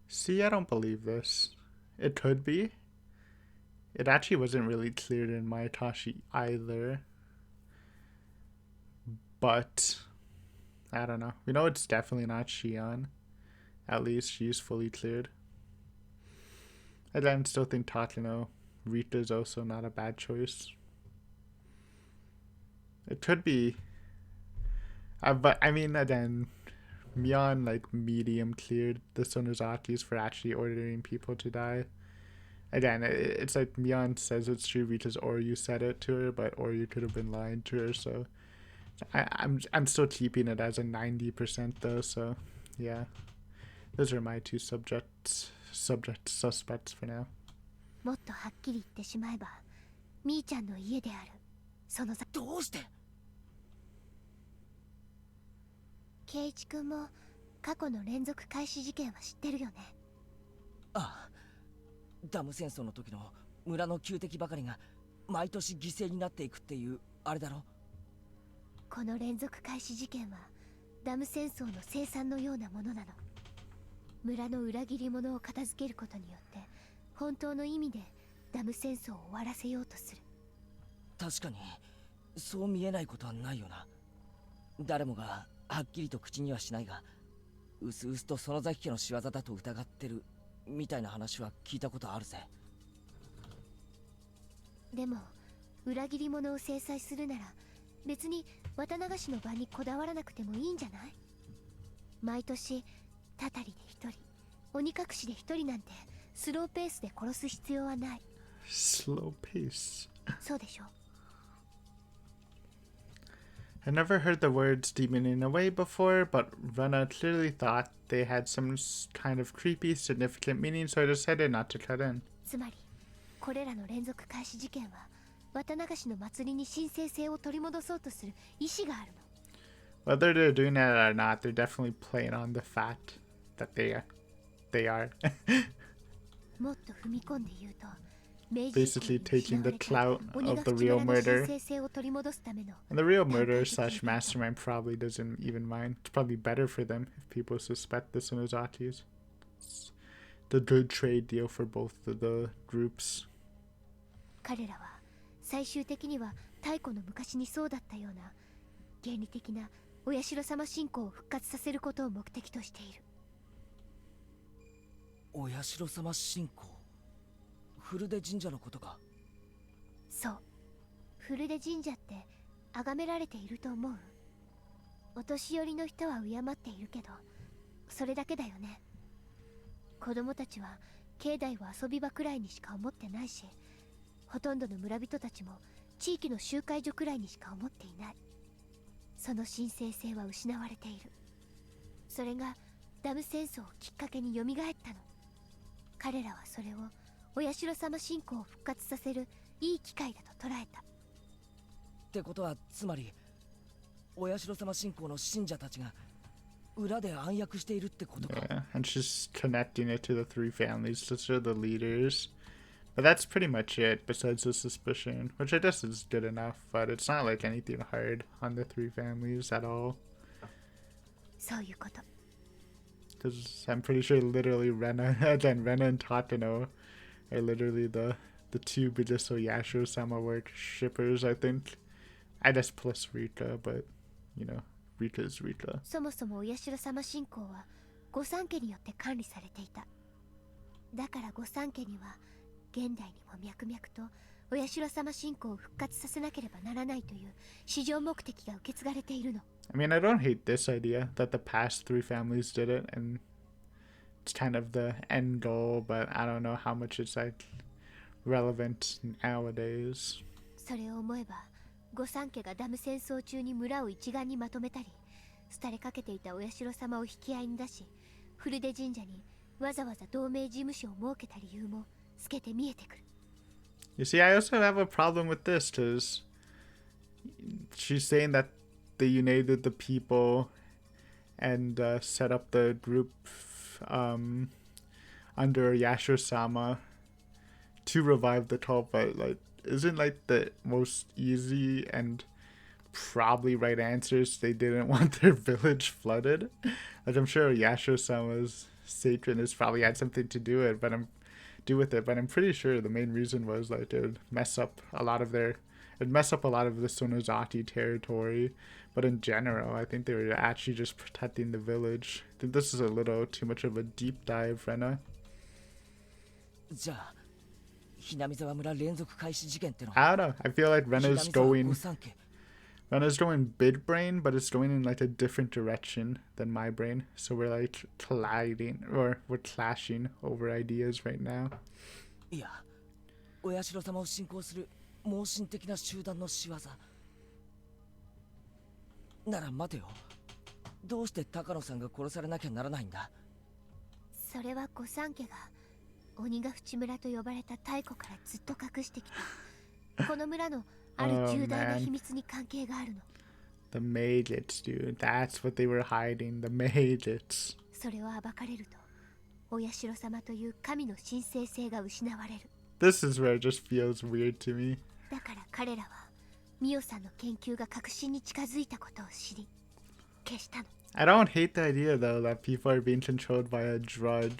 Speaker 1: See, I don't believe this. It could be. It actually wasn't really cleared in Mayatashi either. But I don't know. We know it's definitely not Shion. At least she's fully cleared. I then still think Takano Rita is also not a bad choice. It could be. But I mean, then Mion like medium cleared the Sonozakis for actually ordering people to die. Again, it's like Mion says it's true because Oryu said it to her, but Oryu could have been lying to her. So I'm still keeping it as a 90% though. So yeah, those are my two suspects for now.
Speaker 3: もっとはっきり言ってしまえばみーちゃんの家であるその
Speaker 2: どうして？
Speaker 3: ケイチ君も過去の連続開始事件は知ってるよね。
Speaker 2: ああ、ダム戦争の時の村の旧敵ばかりが毎年犠牲になっていくっていうあれだろ。
Speaker 3: この連続開始事件はダム戦争の生産のようなものなの。村の裏切り者を片付けることによって本当の意味でダム戦争を終わらせようとする。
Speaker 2: 確かにそう見えないことはないよな。誰もがはっきりと口にはしないが、うすうすと園崎家の仕業だと疑ってるみたいな話は聞いたことあるぜ。
Speaker 3: でも裏切り者を制裁するなら別に綿流しの場にこだわらなくてもいいんじゃない？毎年たたりで一人、鬼隠しで一人なんてスローペースで殺す必要はない。
Speaker 1: Slow pace.
Speaker 3: そうでしょ。
Speaker 1: I never heard the words demon in a way before, but Rena clearly thought they had some kind of creepy, significant meaning, so I decided not to cut in.
Speaker 3: つまりこれらの連続開始事件は綿流しの祭りに神聖性を取り戻そうとする意志があるの。
Speaker 1: Whether they're doing that or not, they're definitely playing on the fact that they are.
Speaker 3: もっと踏み込んで言うと
Speaker 1: Basically taking the clout of the real murder. And the real murderer slash mastermind probably doesn't even mind. It's probably better for them if people suspect the Sonozakis. It's the good trade deal for both of the groups.
Speaker 3: 彼らは最終的には太古の昔にそうだったような原理的なお社様信仰を復活させることを目的としている。
Speaker 2: お社様信仰、古出神社のことか。
Speaker 3: そう、古出神社って崇められていると思う？お年寄りの人は敬っているけどそれだけだよね。子供たちは境内を遊び場くらいにしか思ってないし、ほとんどの村人たちも地域の集会所くらいにしか思っていない。その神聖性は失われている。それがダム戦争をきっかけに蘇ったの。彼らはそれをお社様信仰を復活させるいい機会だと捉えた。
Speaker 2: ってことはつまりお社様信仰の信者たちが裏で暗躍しているってことか。
Speaker 1: Yeah, and she's connecting it to the three families. Those are the leaders. But that's pretty much it, besides the suspicion, which I guess is good enough, but it's not like anything hard on the three families at all.
Speaker 3: そういうこと。
Speaker 1: Because I'm pretty sure literally Rena and Takano are literally the two biggest Oyashiro-sama work shippers, I think. I guess plus Rika, but, you know, Rika is Rika.
Speaker 3: そもそもお社様信仰は御三家によって管理されていた。だから御三家には現代にも脈々とお社様信仰を復活させなければならないという至上目的が受け継がれているの。
Speaker 1: I mean, I don't hate this idea that the past three families did it, and it's kind of the end goal, but I don't know how much it's like relevant nowadays.
Speaker 3: それを思えば、御三家がダム戦争中に村を一丸にまとめたり、廃れかけていたお社様を引き合いに出し、古出神社にわざわざ同盟事務所を設けた理由も透けて見えてくる。
Speaker 1: You see, I also have a problem with this, because she's saying that they united the people and set up the group under Yasho-sama to revive the cult, but like, isn't like the most easy and probably right answers they didn't want their village flooded? Like, I'm sure Yasho-sama's sacredness probably had something to do with it, but I'm pretty sure the main reason was like it would mess up a lot of the Sonozaki territory. But in general, I think they were actually just protecting the village. I think this is a little too much of a deep dive, Rena. I don't know. I feel like Rena's going big brain, but it's going in like a different direction than my brain. So we're like colliding, or we're clashing over ideas right now.
Speaker 2: いや、お社様を信仰する盲信的な集団の仕業なら待てよ。どうして高野さんが殺されなきゃならないんだ。
Speaker 3: それは御三家が鬼ヶ淵村と呼ばれた太古からずっと隠してきたこの村のある重大な秘密に関係があるの。
Speaker 1: The Magets, dude. That's what they were hiding. The Magets.
Speaker 3: それを暴かれると、お社様という神の神聖性が失われる。
Speaker 1: This is where it just feels weird to me.
Speaker 3: だから彼らはミオさんの研究が確信に近づいたことを知り、消したの。
Speaker 1: I don't hate the idea though that people are being controlled by a drug,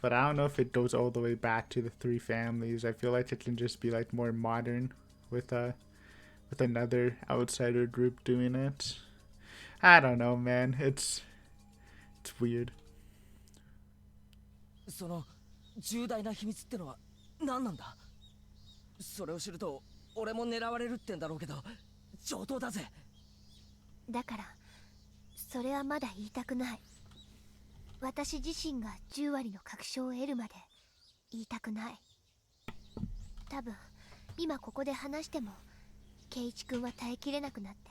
Speaker 1: but I don't know if it goes all the way back to the three families. I feel like it can just be like more modern with another outsider group doing it. I don't know, man. It's weird.
Speaker 2: その重大な秘密ってのは何なんだ。それを知ると俺も狙われるってんだろうけど、上等だぜ。
Speaker 3: だからそれはまだ言いたくない。私自身が10割の確証を得るまで言いたくない。多分今ここで話しても圭一君は耐えきれなくなって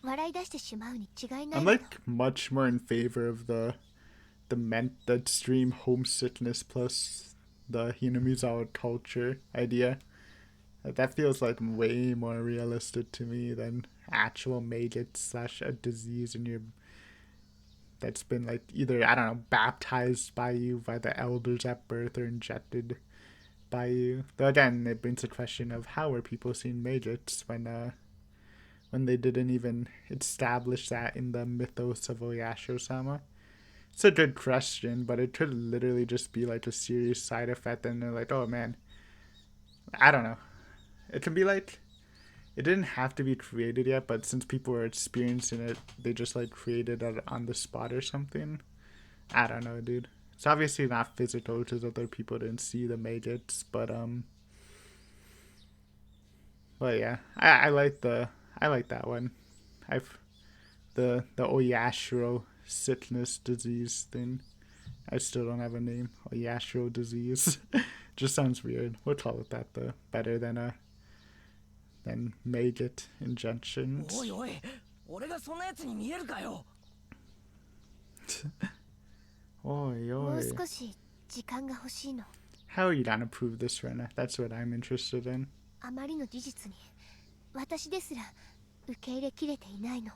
Speaker 3: 笑い出してしまうに違いない。
Speaker 1: I'm like much more in favor of the extreme homesickness plus the Hinamizawa culture idea. That feels like way more realistic to me than actual maggots / a disease in your that's been like either, I don't know, baptized by you by the elders at birth or injected by you. Though again, it brings the question of how were people seeing maggots when they didn't even establish that in the mythos of Oyasho-sama? It's a good question, but it could literally just be like a serious side effect, and they're like, oh man, I don't know. It can be like, it didn't have to be created yet, but since people were experiencing it, they just like created it on the spot or something. I don't know, dude. It's obviously not physical because other people didn't see the maggots, but yeah, I like that one. The Oyashiro sickness disease thing. I still don't have a name. Oyashiro disease. Just sounds weird. We'll call it that though. Better than maggot injections.
Speaker 2: おいおい、俺がそんなやつに見えるかよ。
Speaker 1: おいおい。
Speaker 3: もう少し時間が欲しいの。
Speaker 1: How are you gonna prove this, Rena? That's what I'm interested in.
Speaker 3: あまりの事実に私ですら受け入れきれていないの。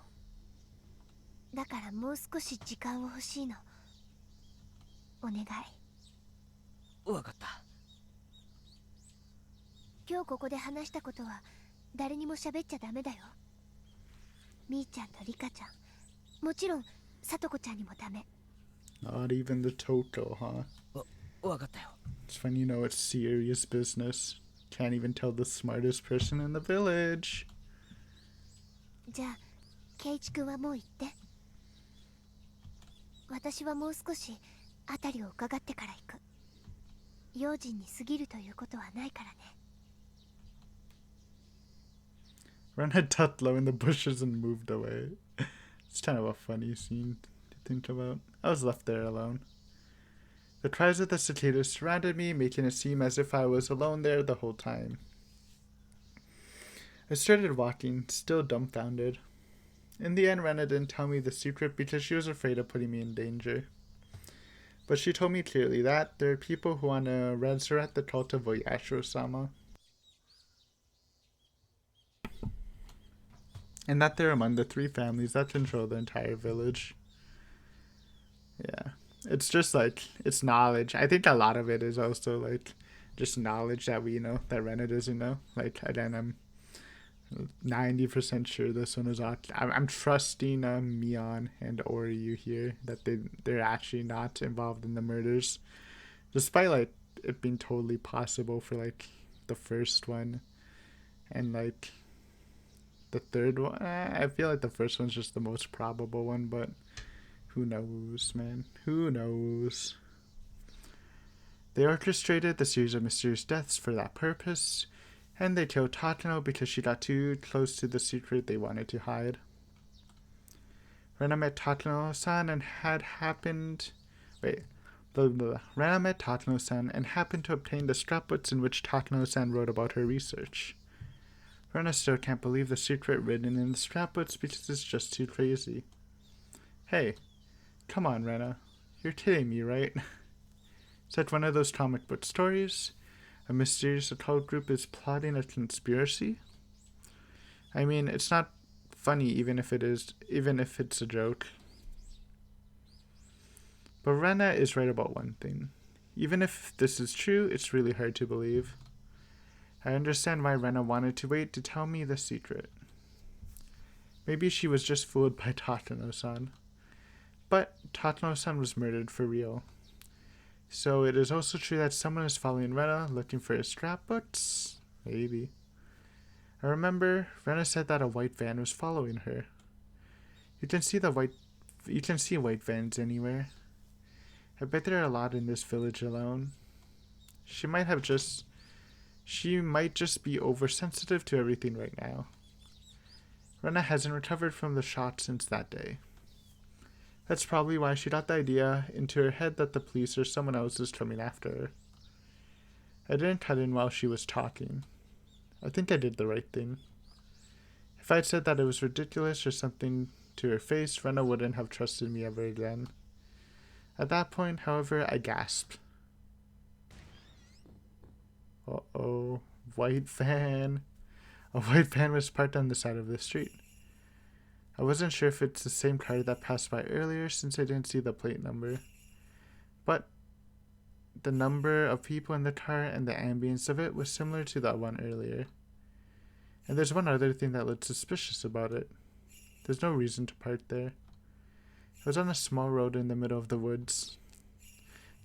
Speaker 3: だからもう少し時間を欲しいの。お願い。
Speaker 2: わかった。
Speaker 3: 今日ここで話したことは誰にも喋っちゃダメだよ。みーちゃんとリカちゃん、もちろんさとこちゃんにもダメ。
Speaker 1: Not even the Toko, huh?
Speaker 2: わかったよ。
Speaker 1: It's when you know it's serious business. Can't even tell the smartest person in the village.
Speaker 3: じゃあ、圭一君はもう行って。私はもう少し辺りを伺ってから行く。用心に過ぎるということはないからね。
Speaker 1: Ren had tucked low in the bushes and moved away. It's kind of a funny scene to think about. I was left there alone. The cries of the cicadas surrounded me, making it seem as if I was alone there the whole time. I started walking, still dumbfounded. In the end, Rena didn't tell me the secret because she was afraid of putting me in danger. But she told me clearly that there are people who want to resurrect the cult of Oyashiro-sama. And that they're among the 3 families that control the entire village. Yeah. It's just like, it's knowledge. I think a lot of it is also like, just knowledge that we know, that Rena doesn't know. Like, again, I'm 90% sure this one is I'm trusting Mion and Oryu here, that they're actually not involved in the murders. Despite, like, it being totally possible for, like, the first one. And, like, the third one, I feel like the first one's just the most probable one, but who knows, man? Who knows? They orchestrated the series of mysterious deaths for that purpose, and they killed Takano because she got too close to the secret they wanted to hide. Rena met Takano-san and Rena met Takano-san and happened to obtain the scrapbooks in which Takano-san wrote about her research. Rena still can't believe the secret written in the scrapbooks because it's just too crazy. Hey, come on, Rena. You're kidding me, right? Is that one of those comic book stories? A mysterious occult group is plotting a conspiracy? I mean, it's not funny even if it's a joke. But Rena is right about one thing. Even if this is true, it's really hard to believe. I understand why Rena wanted to wait to tell me the secret. Maybe she was just fooled by Takano-san. But Takano-san was murdered for real. So it is also true that someone is following Rena, looking for his scrapbooks? Maybe. I remember Rena said that a white van was following her. You can see white vans anywhere. I bet there are a lot in this village alone. She might just be oversensitive to everything right now. Rena hasn't recovered from the shot since that day. That's probably why she got the idea into her head that the police or someone else is coming after her. I didn't cut in while she was talking. I think I did the right thing. If I'd said that it was ridiculous or something to her face, Rena wouldn't have trusted me ever again. At that point, however, I gasped. Uh-oh. White van. A white van was parked on the side of the street. I wasn't sure if it's the same car that passed by earlier since I didn't see the plate number. But the number of people in the car and the ambience of it was similar to that one earlier. And there's one other thing that looked suspicious about it. There's no reason to park there. It was on a small road in the middle of the woods.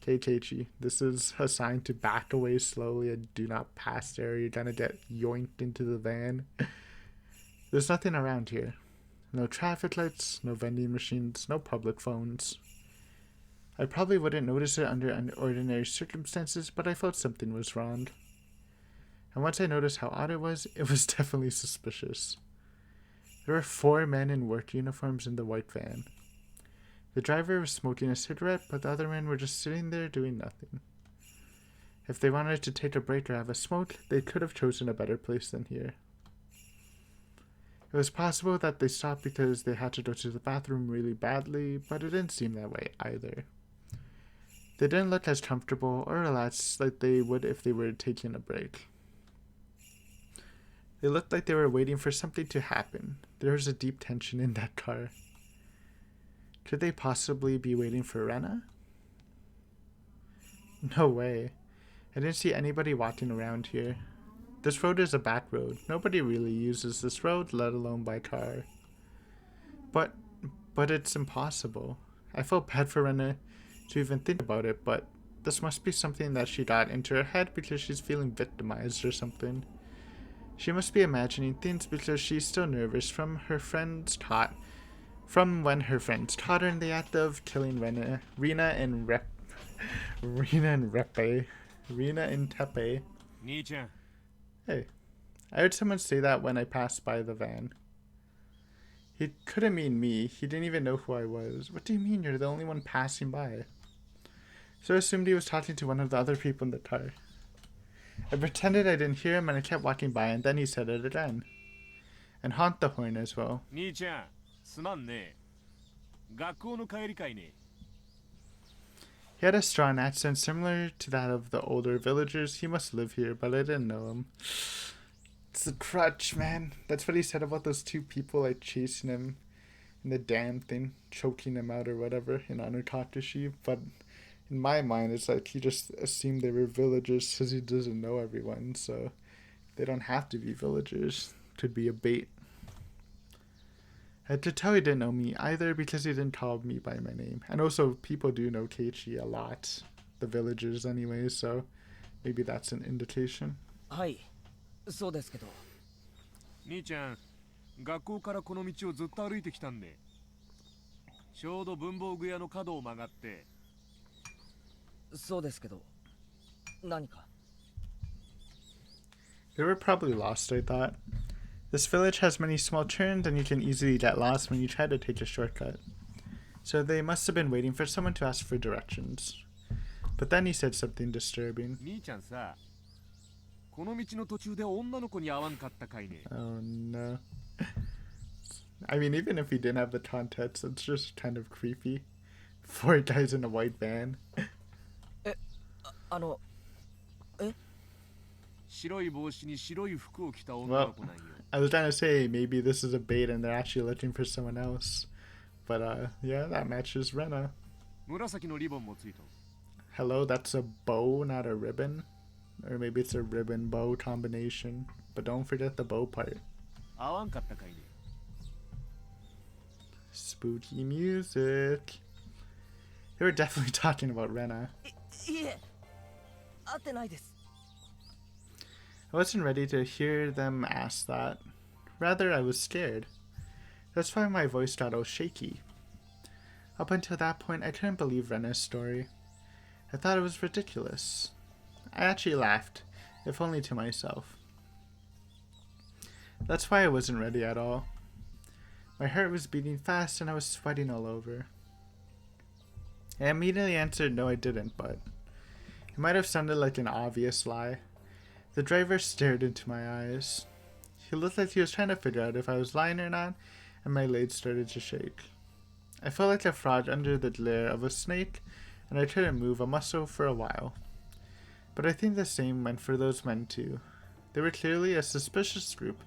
Speaker 1: Okay, Keiichi, this is a sign to back away slowly and do not pass there or you're gonna get yoinked into the van. There's nothing around here. No traffic lights, no vending machines, no public phones. I probably wouldn't notice it under ordinary circumstances, but I felt something was wrong. And once I noticed how odd it was definitely suspicious. There were 4 men in work uniforms in the white van. The driver was smoking a cigarette, but the other men were just sitting there doing nothing. If they wanted to take a break or have a smoke, they could have chosen a better place than here. It was possible that they stopped because they had to go to the bathroom really badly, but it didn't seem that way either. They didn't look as comfortable or relaxed like they would if they were taking a break. They looked like they were waiting for something to happen. There was a deep tension in that car. Could they possibly be waiting for Rena? No way. I didn't see anybody walking around here. This road is a back road. Nobody really uses this road, let alone by car. But it's impossible. I felt bad for Rena to even think about it, but this must be something that she got into her head because she's feeling victimized or something. She must be imagining things because she's still nervous from when her friends caught her in the act of killing Rena and Tepe.
Speaker 5: Nii-chan.
Speaker 1: Hey, I heard someone say that when I passed by the van. He couldn't mean me. He didn't even know who I was. What do you mean you're the only one passing by? So I assumed he was talking to one of the other people in the car. I pretended I didn't hear him and I kept walking by, and then he said it again. And honked the horn as well.
Speaker 5: 兄ちゃん、すまんね。学校の帰りかいね。
Speaker 1: He had a strong accent similar to that of the older villagers. He must live here, but I didn't know him. It's a crutch, man. That's what he said about those two people like chasing him in the damn thing, choking him out or whatever in Anukakashi. But in my mind, it's like he just assumed they were villagers because he doesn't know everyone. So they don't have to be villagers. Could be a bait. I had to tell he didn't know me either because he didn't call me by my name. And also, people do know Keiichi a lot. The villagers anyway, so maybe that's an indication.
Speaker 2: はい、そうですけど。
Speaker 5: 兄ちゃん、学校からこの道をずっと歩いてきたんで。ちょうど文房具屋の角を曲がって。
Speaker 2: そうですけど。何か。
Speaker 1: They were probably lost, I thought. This village has many small turns and you can easily get lost when you try to take a shortcut. So they must have been waiting for someone to ask for directions. But then he said something disturbing.
Speaker 5: 兄ちゃんさ、この道の途中で女の子に会わんかったかいね。
Speaker 1: Oh no. I mean, even if he didn't have the context, it's just kind of creepy. 4 guys in a white van.
Speaker 5: 白い帽子に白い服を着た女の子なんよ。
Speaker 1: I was trying to say maybe this is a bait and they're actually looking for someone else. But yeah, that matches Rena.
Speaker 5: 紫のリボンもついた。
Speaker 1: Hello, that's a bow, not a ribbon. Or maybe it's a ribbon bow combination. But don't forget the bow part.
Speaker 5: 会わんかったかいね。
Speaker 1: Spooky music. They were definitely talking about Rena.
Speaker 2: いえ、会ってないです。
Speaker 1: I wasn't ready to hear them ask that. Rather, I was scared. That's why my voice got all shaky. Up until that point, I couldn't believe Rena's story. I thought it was ridiculous. I actually laughed, if only to myself. That's why I wasn't ready at all. My heart was beating fast and I was sweating all over. I immediately answered no, I didn't, but it might have sounded like an obvious lie. The driver stared into my eyes. He looked like he was trying to figure out if I was lying or not, and my legs started to shake. I felt like a frog under the glare of a snake, and I couldn't move a muscle for a while. But I think the same went for those men too. They were clearly a suspicious group,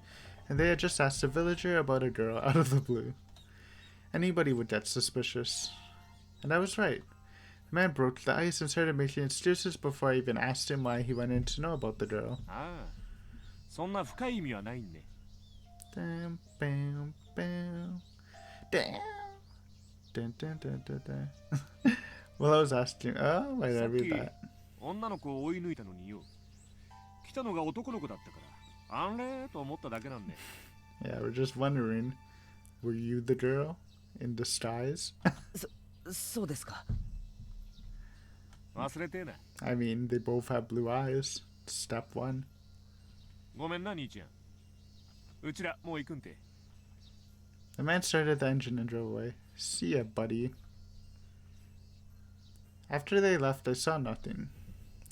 Speaker 1: and they had just asked a villager about a girl out of the blue. Anybody would get suspicious. And I was right. The man broke the ice and started making excuses before I even asked him why he went in to know about the girl.
Speaker 5: ああ、そんな深い意味はないんね。
Speaker 1: Bam, bam, bam. Damn. Dun, dun, dun, dun, dun. Well, I was asking. Oh, why did I read that?
Speaker 5: 女の子を追い抜いたのによ。来たのが男の子だったから、あれと思っただけなんね。
Speaker 1: Yeah, we're just wondering. Were you the girl in disguise?
Speaker 2: そうですか。
Speaker 5: 忘れてえな。
Speaker 1: I mean, they both have blue eyes. Step 1.
Speaker 5: ごめんな兄ちゃん。うちらもう行くんて。
Speaker 1: The man started the engine and drove away. See ya, buddy. After they left, I saw nothing.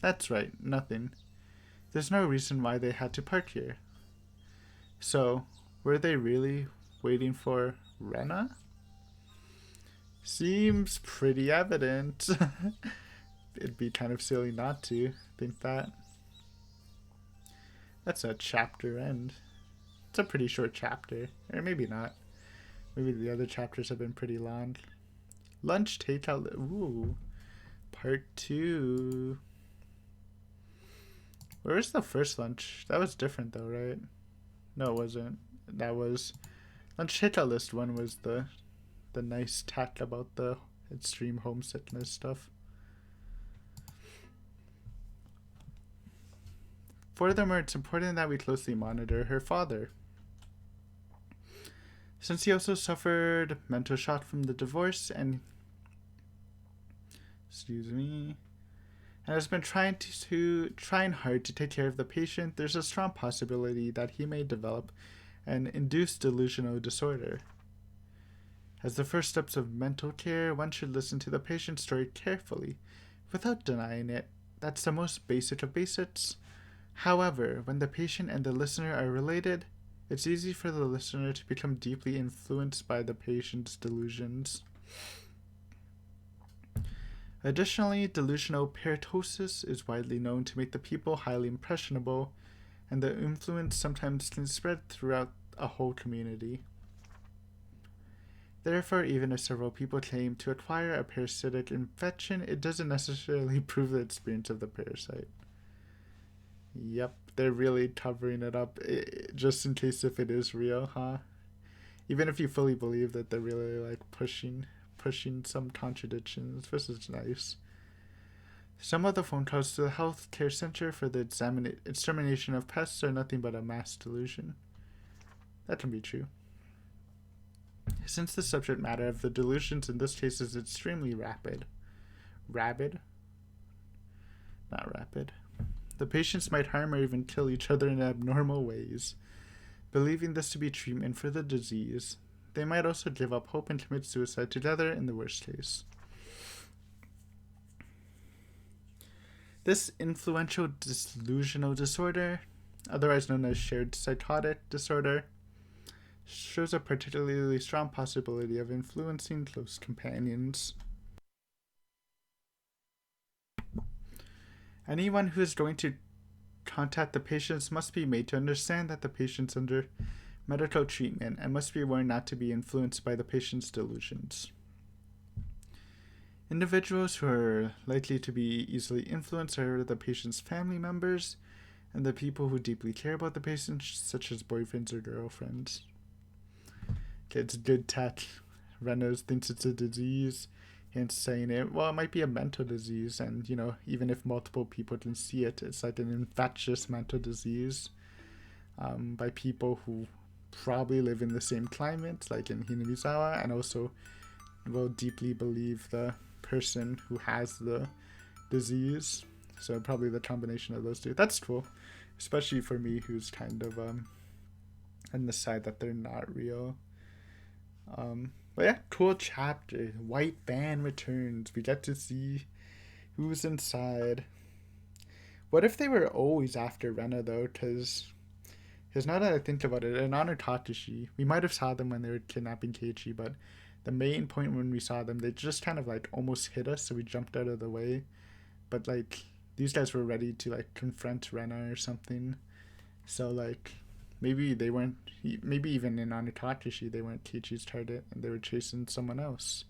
Speaker 1: That's right, nothing. There's no reason why they had to park here. So, were they really waiting for Rena? Seems pretty evident. It'd be kind of silly not to think that. That's a chapter end. It's a pretty short chapter. Or maybe not. Maybe the other chapters have been pretty long. Lunch takeout. Ooh. Part 2. Where's the first lunch? That was different though, right? No, it wasn't. That was... Lunch takeout list one was the nice tack about the extreme homesickness stuff. Furthermore, it's important that we closely monitor her father. Since he also suffered mental shock from the divorce and and has been trying hard to take care of the patient, there's a strong possibility that he may develop an induced delusional disorder. As the first steps of mental care, one should listen to the patient's story carefully, without denying it. That's the most basic of basics. However, when the patient and the listener are related, it's easy for the listener to become deeply influenced by the patient's delusions. Additionally, delusional paratosis is widely known to make the people highly impressionable, and the influence sometimes can spread throughout a whole community. Therefore, even if several people claim to acquire a parasitic infection, it doesn't necessarily prove the experience of the parasite. Yep, they're really covering it up, just in case if it is real, huh? Even if you fully believe that they're really like pushing some contradictions. This is nice. Some of the phone calls to the healthcare center for the extermination of pests are nothing but a mass delusion. That can be true. Since the subject matter of the delusions in this case is extremely rapid, the patients might harm or even kill each other in abnormal ways. Believing this to be treatment for the disease, they might also give up hope and commit suicide together in the worst case. This influential delusional disorder, otherwise known as shared psychotic disorder, shows a particularly strong possibility of influencing close companions. Anyone who is going to contact the patients must be made to understand that the patient's under medical treatment and must be warned not to be influenced by the patient's delusions. Individuals who are likely to be easily influenced are the patient's family members and the people who deeply care about the patient, such as boyfriends or girlfriends. Okay, it's good tech. Reynolds thinks it's a disease, and saying it, well, it might be a mental disease, and, even if multiple people can see it, it's like an infectious mental disease by people who probably live in the same climate, like in Hinamizawa, and also will deeply believe the person who has the disease. So probably the combination of those two. That's cool, especially for me, who's kind of on the side that they're not real. But yeah, cool chapter. White van returns. We get to see who's inside. What if they were always after Rena, though? Because now that I think about it, in Honor Takashi, we might have saw them when they were kidnapping Keiichi, but the main point when we saw them, they just kind of like almost hit us, so we jumped out of the way. But like, these guys were ready to like confront Rena or something. So like, maybe they weren't, maybe even in Honor Takashi, they weren't Keiichi's target and they were chasing someone else.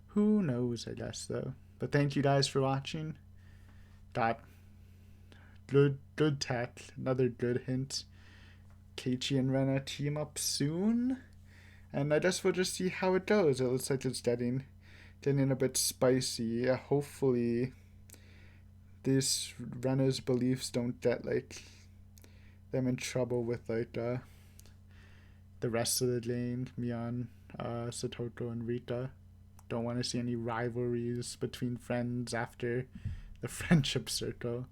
Speaker 1: Who knows, I guess, though. But thank you guys for watching. Got good tech, another good hint. Keiichi and Rena team up soon, and I guess we'll just see how it goes. It looks like it's getting a bit spicy. Hopefully this Rena's beliefs don't get like them in trouble with like the rest of the gang, Mion, Satoko, and Rika. Don't want to see any rivalries between friends after the friendship circle.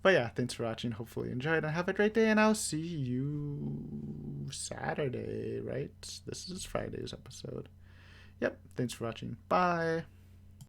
Speaker 1: But yeah, thanks for watching. Hopefully you enjoyed, and have a great day, and I'll see you Saturday, right? This is Friday's episode. Yep, thanks for watching. Bye.